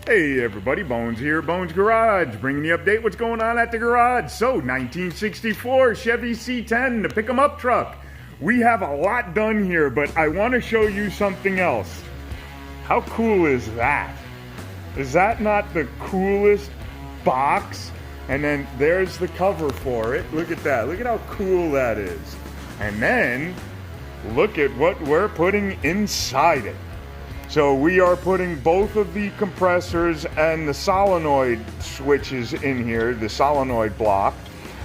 Hey everybody, Bones here, Bones Garage, bringing you update what's going on at the garage. So, 1964 Chevy C10, the pick 'em up truck. We have a lot done here, but I want to show you something else. How cool is that? Is that not the coolest box? And then there's the cover for it. Look at that. Look at how cool that is. And then look at what we're putting inside it. So we are putting both of the compressors and the solenoid switches in here, the solenoid block,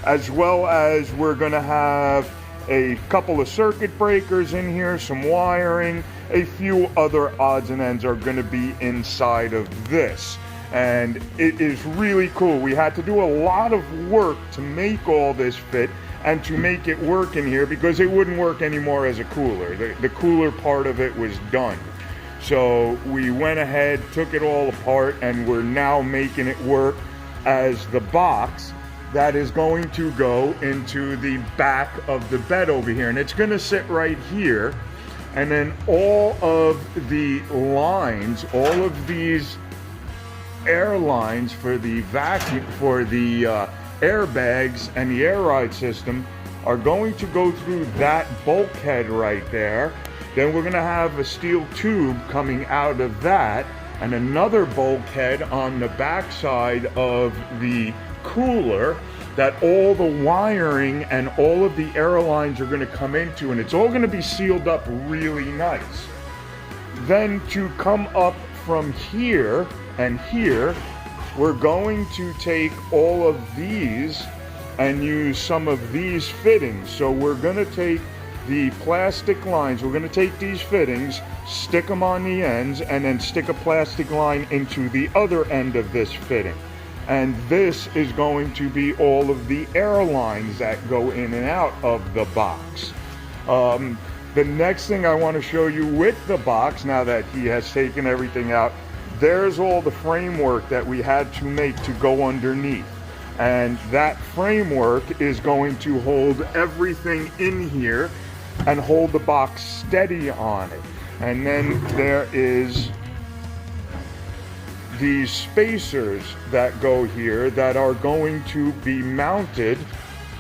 as well as we're going to have a couple of circuit breakers in here, some wiring, a few other odds and ends are going to be inside of this. And it is really cool. We had to do a lot of work to make all this fit and to make it work in here because it wouldn't work anymore as a cooler. The cooler part of it was done. So we went ahead, took it all apart, and we're now making it work as the box that is going to go into the back of the bed over here. And it's going to sit right here. And then all of the lines, all of these air lines for the vacuum, for the airbags and the air ride system are going to go through that bulkhead right there. Then we're going to have a steel tube coming out of that and another bulkhead on the back side of the cooler that all the wiring and all of the air lines are going to come into, and it's all going to be sealed up really nice. Then to come up from here and here, we're going to take all of these and use some of these fittings. So we're going to take the plastic lines, we're going to take these fittings, stick them on the ends, and then stick a plastic line into the other end of this fitting. And this is going to be all of the air lines that go in and out of the box. The next thing I want to show you with the box, now that he has taken everything out, there's all the framework that we had to make to go underneath. And that framework is going to hold everything in here and hold the box steady on it. And then there is these spacers that go here that are going to be mounted,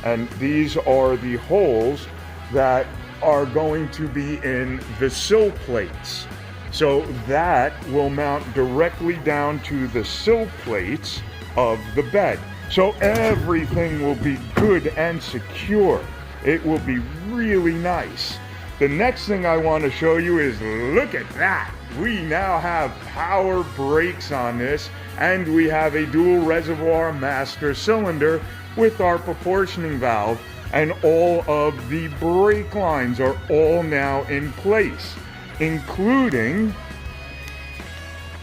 and these are the holes that are going to be in the sill plates. So that will mount directly down to the sill plates of the bed. So everything will be good and secure. It will be really nice. The next thing I want to show you is, look at that. We now have power brakes on this, and we have a dual reservoir master cylinder with our proportioning valve, and all of the brake lines are all now in place, including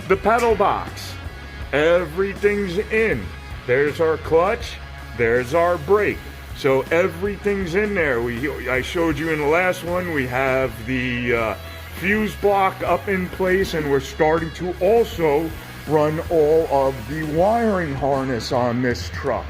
the pedal box. Everything's in. There's our clutch, there's our brake. So everything's in there. I showed you in the last one, we have the fuse block up in place, and we're starting to also run all of the wiring harness on this truck.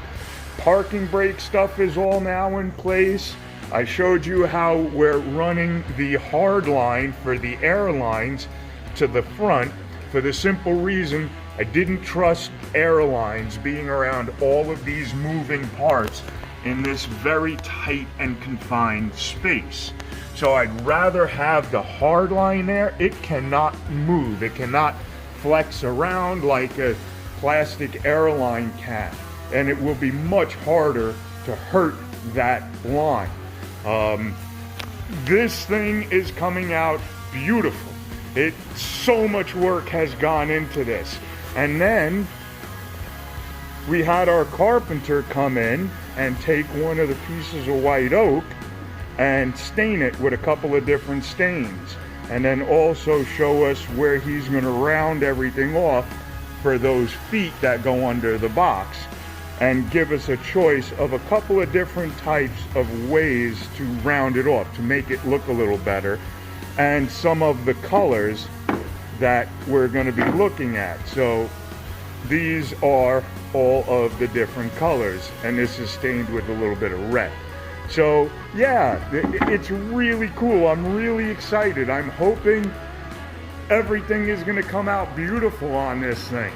Parking brake stuff is all now in place. I showed you how we're running the hard line for the air lines to the front for the simple reason I didn't trust airlines being around all of these moving parts in this very tight and confined space. So I'd rather have the hard line there. It cannot move. It cannot flex around like a plastic airline can. And it will be much harder to hurt that line. This thing is coming out beautiful. So much work has gone into this. And then we had our carpenter come in and take one of the pieces of white oak and stain it with a couple of different stains, and then also show us where he's going to round everything off for those feet that go under the box, and give us a choice of a couple of different types of ways to round it off to make it look a little better, and some of the colors that we're going to be looking at. So these are all of the different colors, and this is stained with a little bit of red. So yeah, it's really cool. I'm really excited. I'm hoping everything is going to come out beautiful on this thing.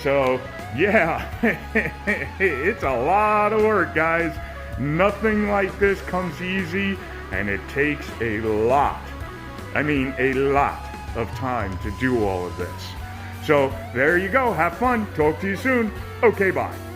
So, yeah, it's a lot of work, guys. Nothing like this comes easy, and it takes a lot, I mean a lot of time to do all of this. So, there you go. Have fun. Talk to you soon. Okay, bye.